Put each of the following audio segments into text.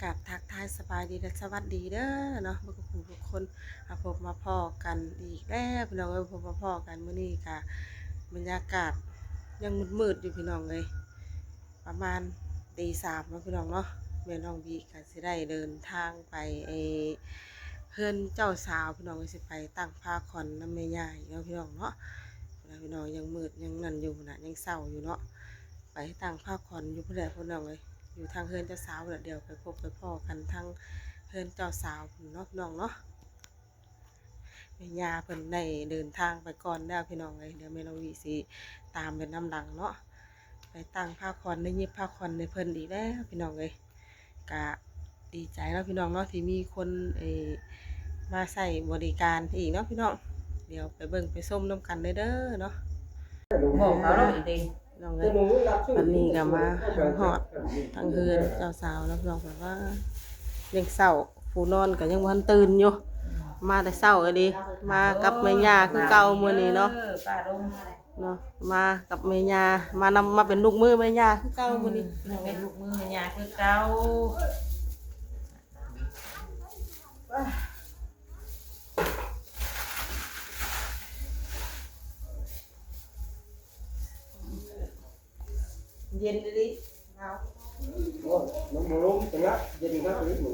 กับทักทายสบายดีและสวัสดีเด้อเนาะบุกผู้ทุกคนพบมาพ่อกันอีกแล้วพี่น้องเอ้ยพบมาพ่อกันมื้อนี้ค่ะบรรยากาศยังมืดๆอยู่พี่น้องเลยประมาณตี 3เนาะพี่น้องเนาะแม่น้องบีก็สิได้เดินทางไปเพื่อนเจ้าสาวพี่น้องก็สิไปตั้งผ้าขอนน้ำแม่ย่าอีกเนาะพี่น้องเนาะพี่น้องยังมืดยังนั่นอยู่นะยังเศร้าอยู่เนาะไปตั้งผ้าขอนอยู่เพื่อนพี่น้องเลยอยู่ทางเพื่อนเจ้าสาวเดี๋ยวไปพบไปพ่อกันทางเพื่อนเจ้าสาวเนาะพี่น้องเนาะแม่ย่าเพิ่นได้เดินทางไปก่อนแล้วพี่น้องเลยเดี๋ยวแม่น้องวีสิตามเป็นน้ำหลังเนาะไปตั้งผ้าขอนได้ยิบผ้าขอนในเพิ่นอีกแล้วพี่น้องเลยกะดีใจแล้วพี่น้องเนาะที่มีคนมาใส่บริการอีกเนาะพี่น้องเดี๋ยวไปเบิ่งไปส้มน้ำกันเด้อเนาะบอกเขาแล้วอีกทีน้องเลยวันนี้ก็มาหอดทางเฮือนเจ้าสาวแล้วพี่น้องแบบว่ายังเศร้าผู้นอนก็ยังวันตื่นอยู่มาแต่เศร้าเลยดิมากับแม่ย่าคือเก่ามื้อนี้เนาะเนาะมากับแม่ย่ามานำมาเป็นลูกมือแม่ย่าคือเก่ามื้อนี้ เป็นลูกมือแม่ยาคือเก่าเย็นดิเอา nó mùa lúm thì ngắt dân ngắt biết mùa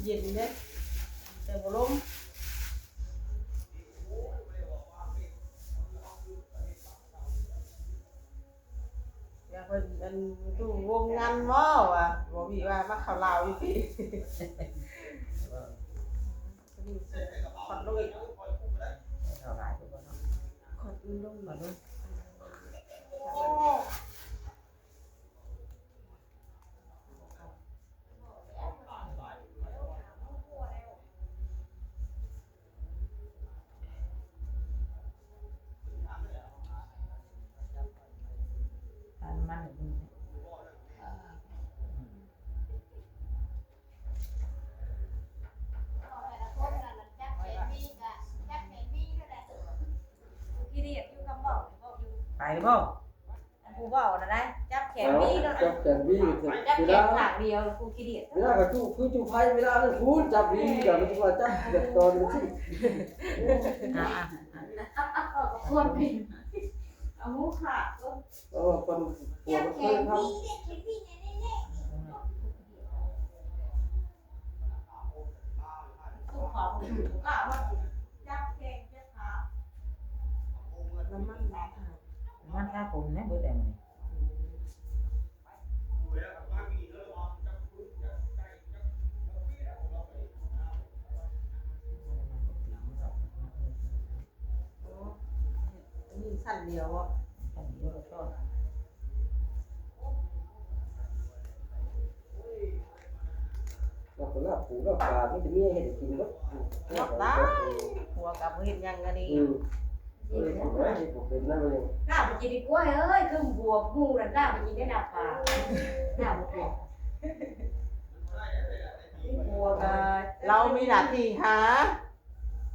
เย็นเด้แต่บ่ลมอยากเป็นตู้วงงานหม้อว่ะบ่มีว่ามาเข้าลาวอยู่พี่ขอดลงอีก เท่าไหร่ทุกคนเนาะ ขอดลง มาดูมันไปหรือเปล่า กูบอกนะได้จับแขนพี่แล้ว chắp chèn vi thì จับ thì แขน đã ขางเดียวกูขี้เดียด thì đã cả chú cứ chú phay mới đã nó phun chắp vi cả nó chú là chắp được to nó chứ ควรผิดเอาหูขาดก็ phần จั của บ nó แข khơi น không พี่กูขอกูกล่าวว่าจับแขนจับขา น้ำมันมาถ่าน มันถ้าผมเนี่ยเบิดได้มั้ย มีสั่นเดียวอ่ะ อันนี้ก็ชอบ là cái là phủ là bà nó thì nghe hết thì mất รอบได้หัวกับเห็นยังกันนี่ ừ đấy thì của Việt Nam này กล้าไปกินดีกว่าเอ้ยคือบัวงูน่ะกล้าไปกินได้ดับปากกล้าไปกินบัวก็ เรามีหน้าที่หา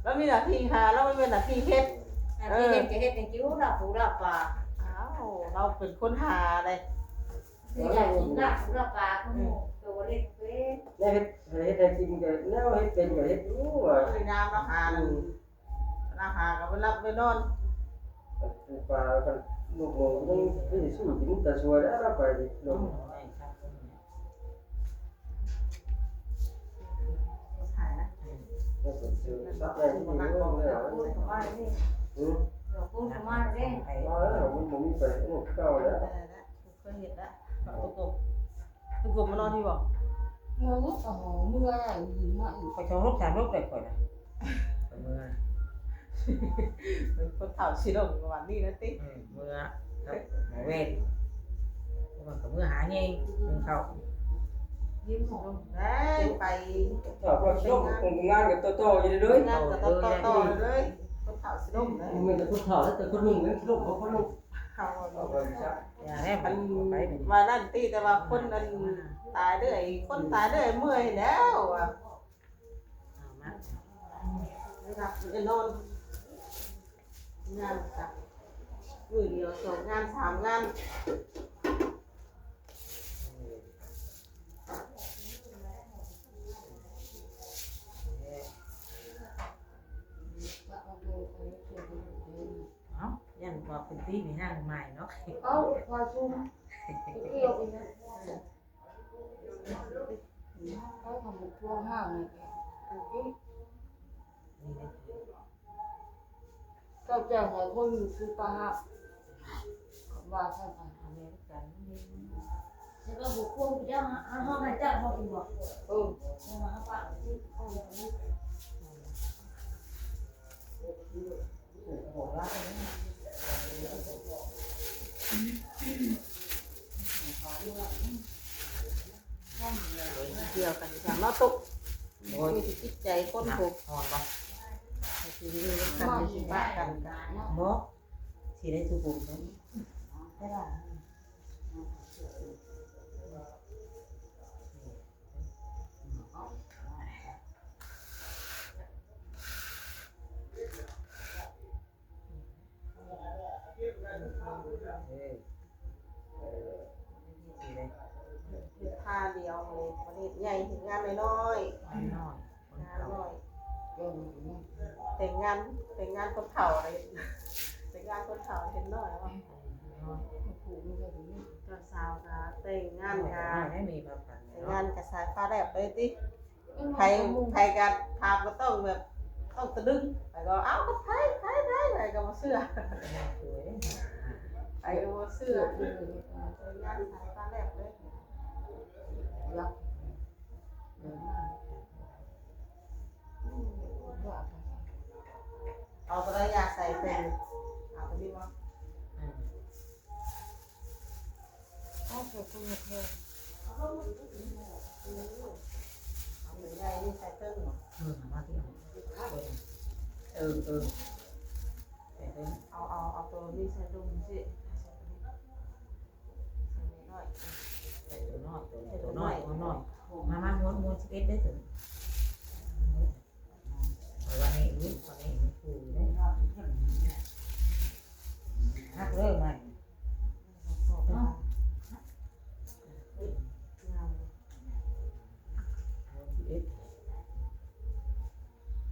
เรามีหน้าที่หาเราไม่เป็นหน้าที่เฮ็ด พี่เห็นก็เฮ็ดให้กิ้วดับหูดับปาก อ้าวเราเป็นคนหาเลย คืออยากกินดับหูดับปากก็ตัวเล็กเป็น nó hết hết thì cái nếu hết tiền rồi hết đúng rồi คือยามเราหาเราหากับเวลาไปนอน và còn một mùa cũng cái gì suy tính ta xua đã là phải thì nó ถ่ายนะ nó phải sửa sắp lại cái gì nữa không nữa พูดมาเลย ừ เดี๋ยวพูดมาเลย đó là mình muốn phải một cao ได้ đó แล้วเคยเห็นแล้วตุกบมานอนที่บ่ งูก็หอมเมื่อยหิมะอยู่ ไปชมรูปถ่ายรูปได้ก่อนนะไปเมื่อ เป็นคนเฒ่าชิดงประมาณนี้นะติ๊ก เมื่อครับหมอเวทมันก็เมื่อหาเงี้ยมึงเข้า ยิ้มหอม ได้ไป thảo qua lúc cùng ngang cái to to như thế đấy งานกับต่อเลยคนเฒ่าชิดงเลย mình là con thảo đấy từ con mình đến lúc có con lúc เขา อย่าได้ไป มัน ไปเป็น มานั่นตีแต่ว่าคนนั้นตายด้วยคนตายด้วยเมื่อยแล้วอ่ะ เอามา นะครับจะนอนงานกับมือเดียว2 งาน 3 งาน ตีมีห้างใหม่เนาะ เอาพอชุ่มเกี่ยวไปนะเขาทำบุกพวงห้างนี่ก็จะให้คนอยู่คือปลาว่าใช่ไหม อเมริกันนี่ แล้วก็บุกพวงเจ้าห้องให้เจ้าห้องอีกบอกมาปะที่ห้อง ถูกโหดร้ายนะ เกี่ยวกันสามเนาะตุก โอ้ย มีจิตใจคน หนัก ผูก หอนบ่ สิอยู่กันสิปะกันกัน บ่สิได้สุขุมเนาะได้ล่ะท่าเดียวเลยประเทศใหญ่ถึงงานน้อย น้อย ๆงานน้อยแต่งงานคนเฒ่าอะไรแต่งงานคนเฒ่าเห็นน้อยว่าเจ้าสาวก็แต่งงานกัน ไม่มีแบบนั้น แต่งงานกับสายฟ้าแลบเลยติใครกันถามก็ต้องแบบต้องตะลึงไปก็เอ้าก็ไทยไปก็มาเสื้อไปก็มาเสื้อแต่งงานสายฟ้าแลบเลยเอากระยาใส่เป็นเอาไปดีมั้งเอาใส่ถุงมือเทเอาหนึ่งใหญ่นี่ใส่เติ้งหรอ มาที่เอาตัวนี้ใส่ดุมสิใส่น้อย ตัวน้อยมาม้วนสเก็ตได้ถึงวันนี้ฟูได้ฮักเริ่มใหม่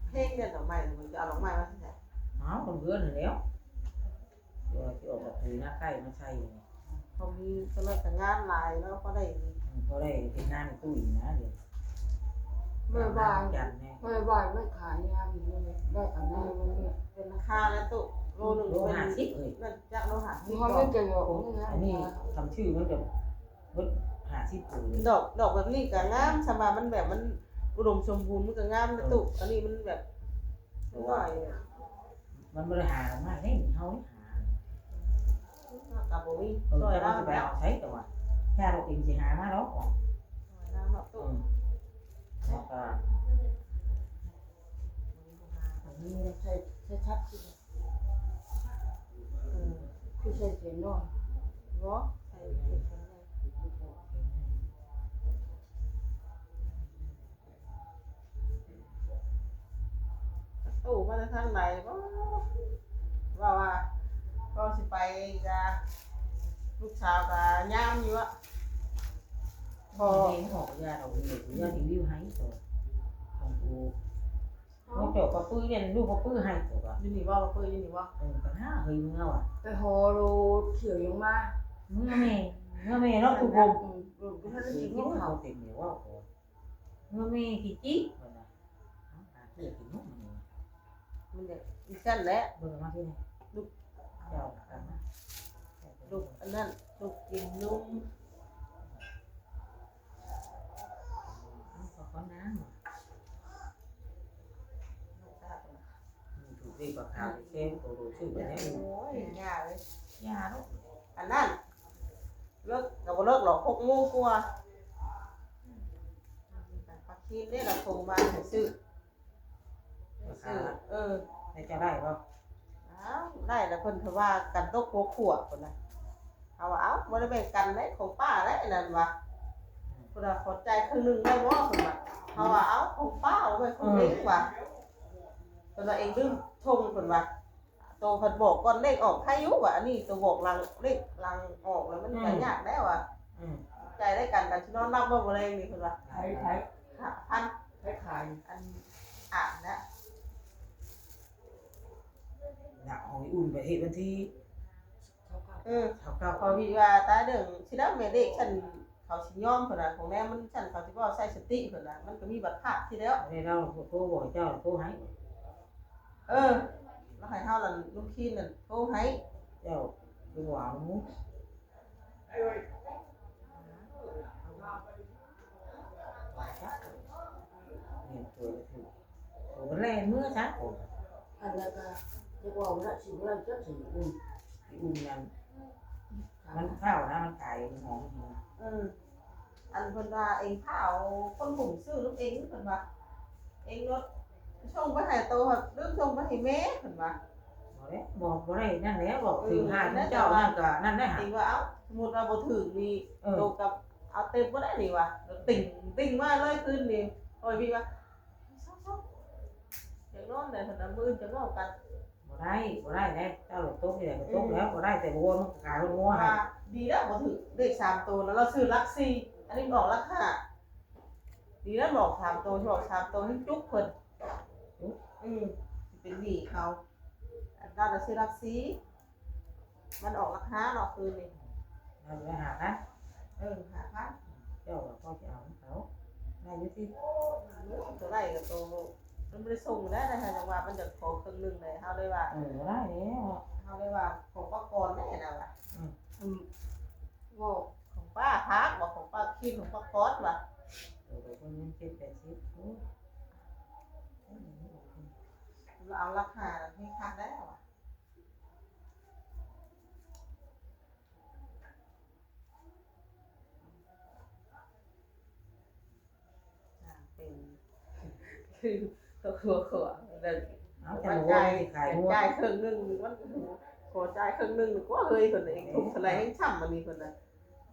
เพลงเนี่ยดอกไม้มันจะเอาดอกไม้มาที่ไหน เอาคนเบื่อหนึ่งแล้วเดี๋ยวที่ออกแบบหน้าใกล้มาใช่ เขามีก็เลยแต่งานลายแล้วก็ได้ พอได้เป็นงานตุ้ยนะเดี๋ยว ไม่บาย จันแน่ ไม่บายไม่ขายยามีเลยได้ขายยาเลย เป็นราคาแล้วตุโลหนึ่ง โล เป็น 50เลย นั่นจากโลหะ มีความไม่เกี่ยวกับ อันนี้ทำชื่อมันจะเบิด50ตัวเลย ดอกแบบนี้ก็งามสบายมันแบบมันอุดมสมบูรณ์มันก็งามนะตุอันนี้มันแบบน้อย มันบริหารมากได้เฮาหา กับบ่มี ซ ซ อ อย ย เรา เรา จะไป แล้ว เอาใช้แต่ว่าแค่เราเองสิหามาแล้วก่อน ซอยเราเนาะตุ แล้วก็ มีใช้ชัดที่คือใช้เสียงน้อย บ่ใส่เก็บกันเลยตู้มาทางไหนบ่ว่าก็สิไปกับลูกสาวกับย่ามอยู่อะ พอเองหอกยาเราเด็กยารีวิวให้ตัวของกูน้องเจ้าก็ปื้อเรียนลูกก็ปื้อให้ตัวก็ อยู่นี่ว่าเพิ่นอยู่นี่ว่า ปัญหาเฮ้ยมึงเอาอ่ะ ไปหอโรเขียวยังมา เมื่อแม่เนาะทุกคน ก็ถ้า คือ จะกิน กิน เขา ข้าวเต็มเหนียวว่าโอ้เมื่อแม่กี่จิ๊กว่าน่ะเอาเกี่ยวกินนกมัน มันจะอีสั่นแหละ เบิ่งมาที่ไหนลูกเจ้ากันนะ ลูกอันนั้นลูกกินนุ่ม ขอน้ำถูกดีกว่าข้าวเค็มตัวรู้ชื่อไปแล้ว โอ้ยยาเลย ยาลูก อันนั้นเลิกเราบ่เลิกหรอก6 โมงกว่าปักคีนนี่เราโทรมาให้ซื้อในจะได้ป่ะ อ้าวได้แล้วเพิ่นคือว่ากันตก6 ขวบพุ่นน่ะเอาว่าเอ้าบ่ได้แบ่งกันได้ของป้าแล้วนั่นว่าเพิ่นว่าขอใจครึ่งนึงได้บ่เพิ่นว่าเอาว่าเอ้าของป้าเอาไว้ของเองว่าเพิ่นว่าเองลืมชงเพิ่นว่าโตเพิ่นบอกก่อนเลขออกใครอยู่ว่าอันนี้ตัวบอกหลังเลขหลังออกแล้วมันก็ยากแล้วอ่ะใจได้กันกันสินอนรับบ่แรงนี่เพิ่นว่า ขายขาย พัน ขาย อันอ่านนะ อยากหอยอุ่นไปเฮ็ดวันที่ เก่า พอพี่ว่าตาเด้งสิแล้วแม่เด็กฉันเขาสิยอมเพิ่นน่ะของแม่มันฉันเขาสิบ่ใส่สติเพิ่นน่ะมันก็มีบัตรภาพสิแล้ว ได้เราโทรบอกเจ้าโทรให้ แล้วให้เฮานั่นลุงคีนนั่นโทรให้ เจ้าดูหวานมุ้งเนี่ยตัวถือตัวแรงเมื่อสัก อันนั้นก็จะบอกว่าสิว่าจะสิอุ่น อุ่นนั้นมันข้าวนะมันไก่หอม อันเพิ่นว่าเองพาเอาคนผมซื้อลูกเองเพิ่นว่าเองรถส่งไปให้โตครับลืมส่งไปให้แม่เพิ่นว่า บอกบ่ได้นั่นแหละบอกถึงหาเจ้านั่นก็นั่นได้หา เองว่าเอ้าสมมุติว่าบ่ถึงนี่โตกับเอาเต็มบ่ได้นี่ว่ะติ่งมาเลยคืนนี่โอ้ยพี่ว่าซบๆอย่างนอนได้เพิ่นน่ะมื้อจะเว้ากัน บ่ได้แน่เจ้าหลบตุ๊กนี่แหละตุ๊กแล้วบ่ได้แต่วัวมันขายงัวให้ ว่าดีแล้วบ่ถึงเลข3ตัวแล้วเราซื้อลัก4อันนี้บอกราคาดีแล้วบอก3ตัวที่บอก3ตัวให้จุกเพิ่นสิเป็นหนี้เขาอันนั้นเราซื้อลัก4มันออกราคาเนาะคืนนี่ เราไปหานะ 5,000 เจ้าก็จะเอาเขาได้อยู่ที่ ตัวไรกับตัวมันไม่ได้ส่งได้นะฮะจังว่ามันจะขอครึ่งนึงเลยเฮาเลยว่า ได้แล้ว เฮาเลยว่าของป้ากรแน่น่ะว่ะบ่ของป้าพักบ่ของป้าคินของป้ากรว่ะ ตัวคนยัง70-80โอ้ เราเอาราคาให้คักแล้วว่ะเป็นคือตัวขัวแต่ เอาแต่วัวที่ขายงัว จ่ายครึ่งนึงมันขอจ่ายครึ่งนึงก็เฮ้ยคนเองทุกอะไรให้ช่ำมันนี่คนน่ะ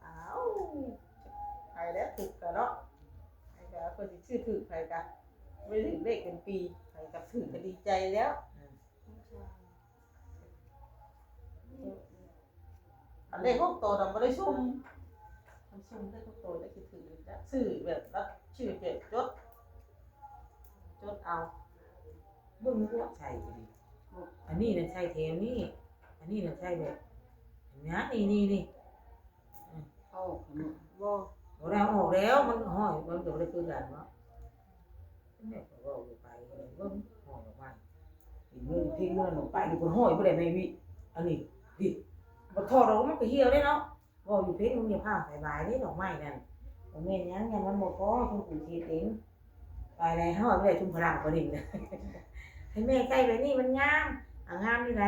อ้าวใครแล้วถูกกันเนาะใครก็คนที่ชื่อถือใครกันไม่ถึงเลขเป็นปีใครกับถือก็ดีใจแล้วอันเลขพวกโตทำไม่ได้ชุ่มมันชุ่มได้พวกโตได้คือถือจะซื้อแบบรับชื่อเจ็บจดเอา เบิ่งว่าใช่ดิอันนี้น่ะใช่แถวนี้อันนี้น่ะใช่แบบนะนี่ เข้าขนม บ่ บ่ได้ออกแล้วมันห้อยมันก็บ่ได้คือกันเนาะแม่ก็ว่าอยู่ไปเบิ่งห้อยออกมาอีกมื้อทิ้งมื้อลงไปนี่คนห้อยบ่ได้แม่วิอันนี้พี่บ่ทอดออกมันก็เหี่ยวเด้เนาะบ่อยู่เพชรมึงอย่าพาใส่บายเด้ดอกไม้นั่นบ่แม่นหยังมันบ่พอคุณปู่สิเต็งไปแล้วห้อยบ่ได้ชุมพลังบ่ดิ่งนะให้แม่ใกล้แบบนี้มันงามงามนี่ไหน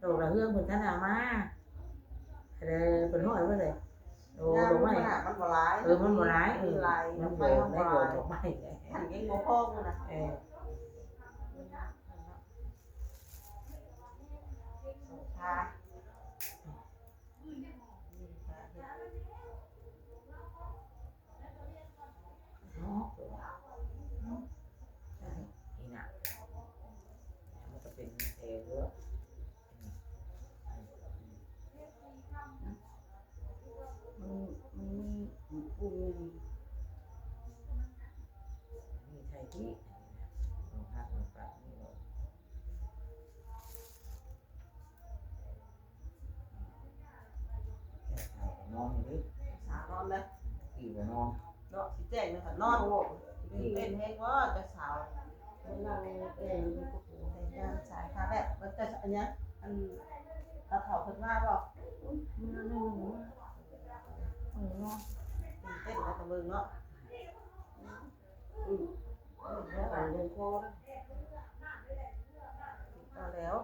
ดอกละเฮืองเพิ่นท่านเอามาเด้อเพิ่นห้อยไว้เลยโอ้ดอกไม้ มันบ่ร้าย มันบ่ร้าย มันลาย มั มัน น โด ไม่ น ทำ ได้ ลาย โดนดอกไม้ หันยังบ่พอกูนะ พา เนาะนี่น่ะมันก็เป็นเอเวอร์ มันปู นี่ไทยที่ลงหักลงปากนี่เนาะแค่ขาวนอนอยู่ดิ สาวนอนเลย ขี่บ่นอน เนาะสิแจ้งเลยค่ะนอนโง่นี่เป็นแฮงว่าจะสาว มันนั่งเองก็ปู แต่งานสายค่ะแบบมันจะอันเนี้ยอันตาเฒ่าเพิ่นว่าบ่ มันนั่งหัวเนาะ เต้นแล้วก็เบิ่งเนาะ แล้วก็เดินพอ ก็แล้ว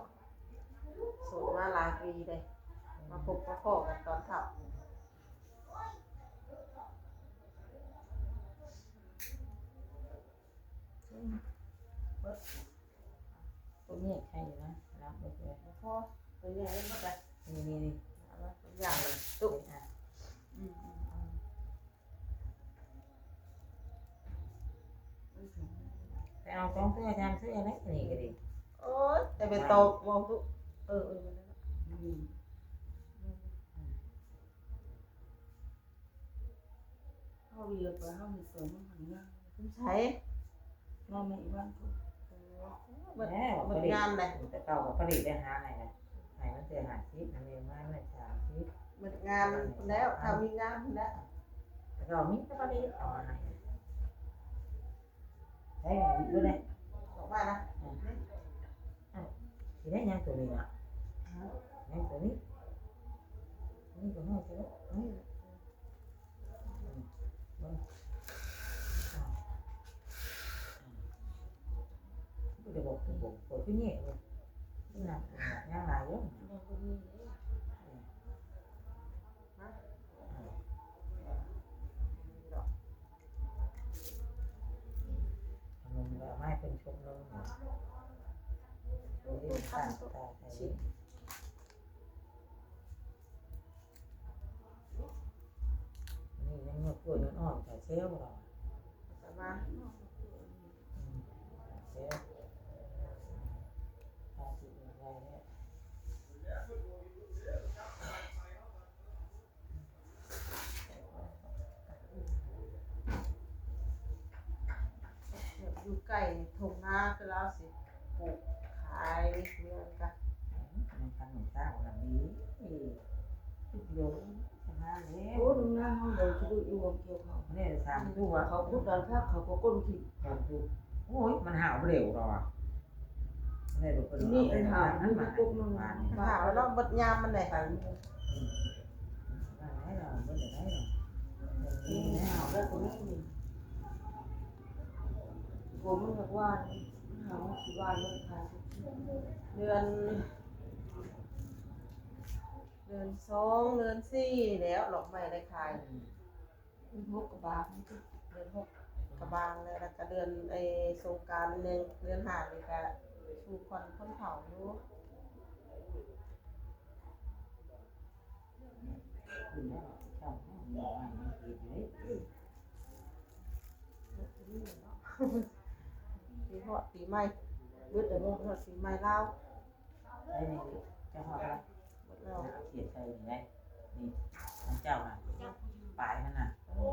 โสดมาหลายปีเลยมาพบมาพอกันตอนเฒ่า ตัวนี้ใช่อยู่นะรับไปเลย พอตัวใหญ่เบิดเลย นี่ เอาละตัวอย่างเลย ตุ๊กอ่ะ ไปเอาสองเสื้อจามเสื้ออะไรนี่ก็ดี โอ๊ยแต่เป็นโตมองทุมันนั่นน่ะ เข้าเยอะไปเข้ามีเสริมมันงาม คุณใช้ นอนในบ้านเขา มัน แม่ มันงามเลย แต่เก่ากับผลิตได้หาไงนะ ให้มันแต่50นั่นเองมามัน30 หมดงานแล้วถ้ามีงานแล้ว แล้วก็มีแต่บ่ได้เอามาให้ได้อยู่เด้ บอกว่านะ สิได้ยังตัวนี้น่ะยังตัวนี้นี่ก็ห้อยตัวนี้บ่ได้บอกตัวคือแย่เลยนี่น่ะยังหลายอยู่ ยังบ่มีเลย ขนมแล้วไม้เป็นชุบนมดูดิตาใส่นี่ยังงดกล้วยอ่อนๆใส่เซลล์เรา แต่ว่า เซลล์ทาสีอะไรเนี่ย อยู่ใกล้ทุ่งนาคือเราสิปลูกขายเมืองกัน มันทำหนูสร้างแบบนี้ทุกโยงชนะแล้ว โอ้ดูหน้าห้องเดินที่ดูอีวงเกี่ยวเขา เนี่ยสามตัว เขาพูดดันพักเขาก็ก้นผิด สามตัวโอ้ยมันห่าวเร็วหรอเนี่ยดูเป็น นี่ไอ้ห่า นั้น มัน มา กุ๊กนึง มา ถามว่าเราเบิดยามมันได้ ไป ได้หรอไม่ได้หรอ นี่หาได้ตัวนี้นี่ผมมันบอกว่าหาว่าสิว่าเรื่องขาย เดือนสองเดือนสี่แล้วหลอกไม่ได้ขาย พกกับบาท เดือนหกกระบางเลยแล้วก็เดือนไอ้สงกรานต์หนึ่งเดือนห้านี่ก็ชูควันคนเผาอยู่ คุณได้ช่องมีอะไรกินเลย ปีฮอดปีใหม่ เบิดแต่บ่ ฮอดปีใหม่ลาว ได้นี่จะหอบอะไร หมดแล้ว เขียนใส่ยังไงนี่น้ำเจ้าน่ะปลายมันน่ะอันนี้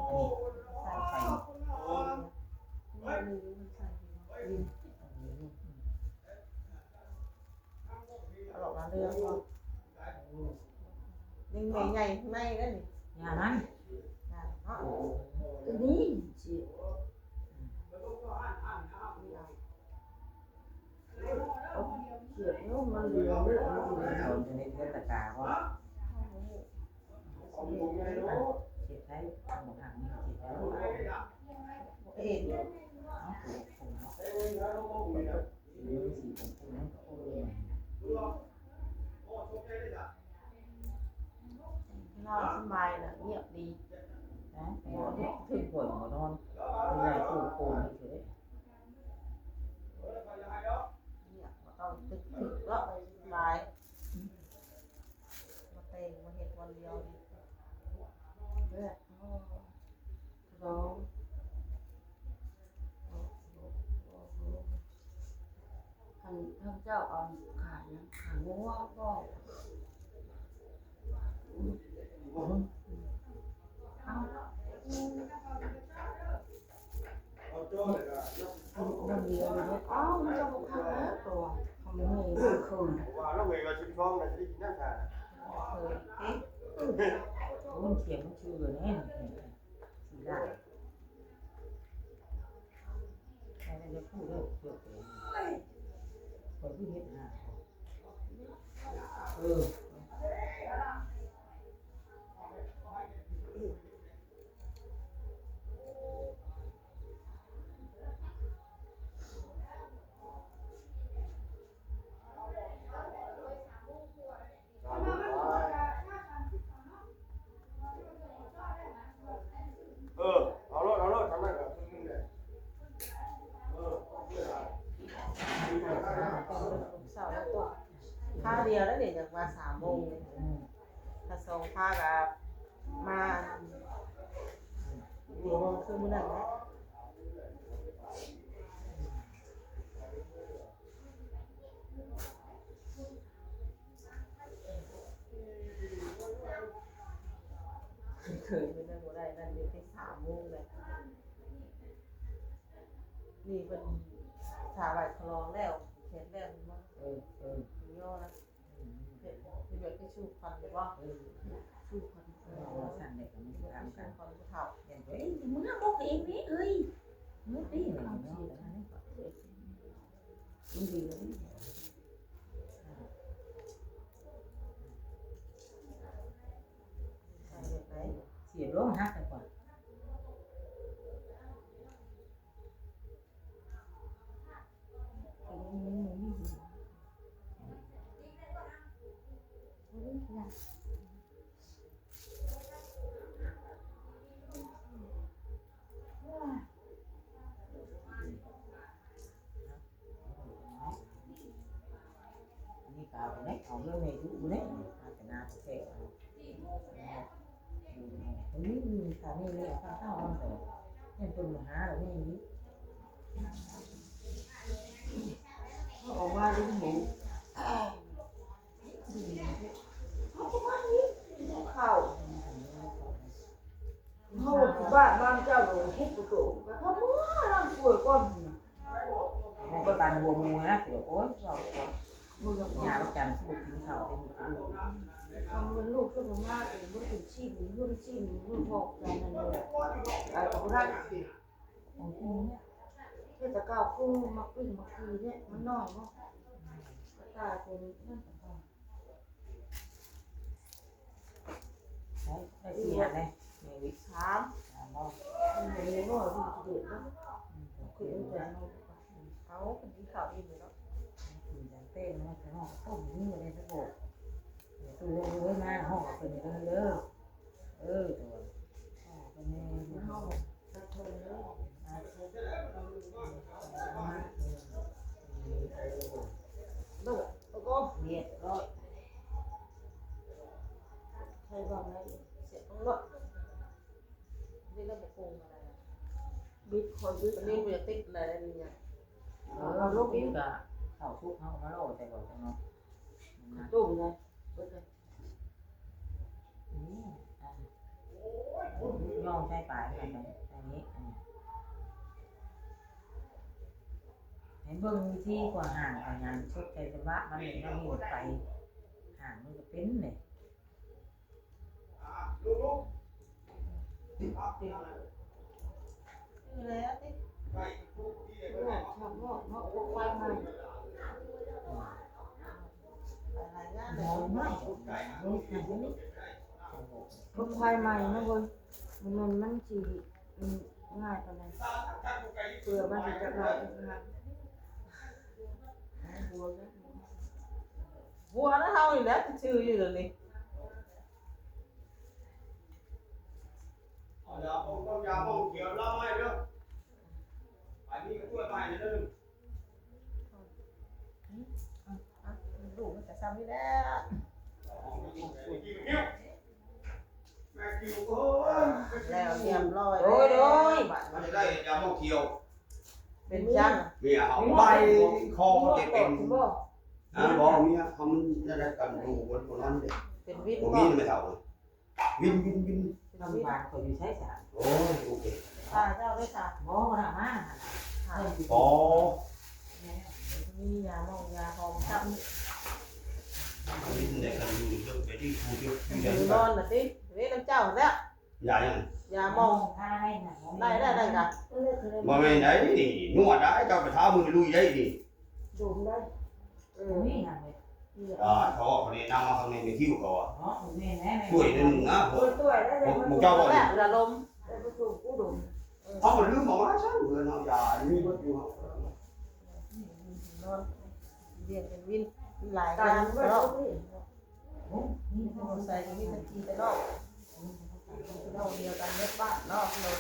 ใส่ เอาหลอกมาเรื่องว่ายังใหญ่ใหญ่ข้างในนั่นนี่ ยามัน อ่าเนาะ ตัวนี้สิ เขียดเนาะมันเหลือเลือดมันเหลือ เอาตัวนี้เลือดตะกาก็เขียนได้หมดทางนี้เขียนได้ เอ็น เอาผมเนาะสีผมนั่นโอ้ย นอนสบายน่ะเงียบดี นะหมอที่ถึงป่วยหมอนอนเป็นไรตู้โคนนี่เฉย เงียบบ่ต้องตึกแล้วสบายมาเต็งมาเฮ็ดวันเดียวนี่ เลือดร้องท่านเจ้าเอาขายนะขายงัวก็ เอาคนเดียวเลยอ้าวมันจะบอกข้างแล้วตัวเขาไม่ให้คืน ว่าเราเวลาชิมท้องน่ะจะได้กินน้ำชา เคยเอ๊ะ มันเขียนมันชื่อแน่สีได้ใครจะพูดเรื่องเกี่ยวกับคนที่เห็นหน้าเอารถทำได้กับขึ้นเลย เสาร์แล้วตัวผ้าเดียวแล้วเดี๋ยวจะมา3 โมงเลยถ้าส่งผ้ากับมา4 โมงคือมื้อนั้นแหละเคยไปนั่งบ่ได้นั่นเดี๋ยวไป3 โมงเลยนี่เป็นถาใบคลองแล้วเขียนแล้วมันย่อนะเห็น สู้ฟันหรือว่าสู้ฟัน สั่นเด็กมัน สู้ ทำกัน ฟันจะเท่า เห็นเฮ้ยมึงน่าบอกเองนี่เอ้ยมึงตีหนึ่งเนาะมึงดีเลยเสียร้องฮักดีกว่านี่กาวเนี่ยเอาเรื่องในทุกเนี่ยอาจจะน่าจะเสียเฮ้ยสามีเนี่ยข้าวข้าวมันแต่เนี่ยเป็นหาหรือไม่นี้ ออกมาดูหมูข้าวเขาบ้านเจ้าเลยทุบประตูเขาเมื่อร่างป่วยก้อน ก็ตานวัวมูนะเดี๋ยวโอ๊ยเรา มือกับ หยาประจำที่กินข้าวได้หมดเลย ทำเงินลูกก็มาม่าเองว่าถึงชีพรุ่นชีพรุ่นพอกกันนั่นเลยไอ้ของรัฐ ของคุณเนี่ย เทศกาลคู่มักวิ่งมักทีเนี่ยมันน้อยเนาะก็ตายเป็นนั่น ได้สี่หันเลยในวิ ถาม มอง มันเป็นเรื่องว่าดีเด็ดเนาะคือแต่เอาเป็นที่ข่าวดีเลยเนาะ กินจานเต้นนะแต่ห้องต้มนี่เลยสักโบตัวเยอะมากห้องเป็นเยอะเยอะตัวห้องเป็น ห้องกระเทยเลยเลิกแล้วก็ เนี่ยร้อย ใครบอกอะไรเสียต้องรถนี่เราบอกโกงอะไรบิดคอยบิดนี่มันจะติดอะไรนี่เนี่ย เราลูกนี้ก็เข้าทุกห้องมาโลแต่ก่อนจังเนาะ ตุ่มเลยเบิดเลย ย่องใช้ปลายกันไปอันนี้ให้เบิ่งวิธีกว่าห่างกับงานชุดใจจะว่ามันเลยมันมีไปห่างมันก็เป็นเลย แล้วติดชอบงอกงอกควายมันอะไรงาน มองไม่รู้ทางนี้ ก็ควายใหม่นะเว้ยมันจีง่ายตอนนั้นเผื่อมันจะได้นะบัวนะเฮาอยู่แล้วชื่ออยู่เลยนี่ เดี๋ยวผมต้องยาบ้องเขียวเล่าให้เด้ออันนี้ก็ช่วยไปเด้อ ลูกมันจะซ้ำนี่แหละ แม่คิวโอ้ย แล้วเรียบร้อย มันจะได้ยาบ้องเขียว เป็นจัง เมียเขาใบคอเขาจะเป็นบอกเมียเขามันจะได้กันดูบนนั้นเด็ก เป็นวิน ผม บ่ มีไม่เท่าวิน ทำผ่านคนอยู่ใช้สาร โอ้ยโอเค ค่ะเจ้าด้วยค่ะ มองมามา ค่ะ อ๋อ มียาหมองยาหอมจับ วินเนี่ยกันดูเยอะไปที่ทูเยอะ อยู่นอนน่ะสิเว้ยน้ำเจ้าแล้ว ยายัง ยาหมอง ได้นะ ได้ค่ะ บ่แม่นได้นี่นวดได้เจ้าไปท้ามือลุยได้ดิ ดูได้นี่ทำเลย เขาเขาเนี่ยนำมาข้างในคิ้วเขาอ่ะ เนาะนี่แน่ ช่วยนึงนะ ตัวได้เลย ผมเจ้าบอก แล้วระลมได้ประตูกูดู เขาก็ลืมบอกว่าใช่เพื่อนเอายานี่มันอยู่ นอนเรียนเป็นวินหลายงานเนาะ นี่ มอไซค์มีทันทีไปนอกเราเดียวกันเล็กบ้านนอกเรา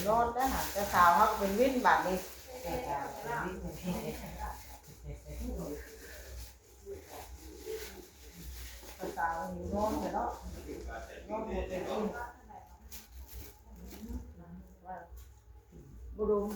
นอนได้หาแต่สาวเขาเป็นวินแบบนี้ แต่การวิ่ง แต่สาวอยู่นอนเนาะนอนหมดเป็นวินบุรุษ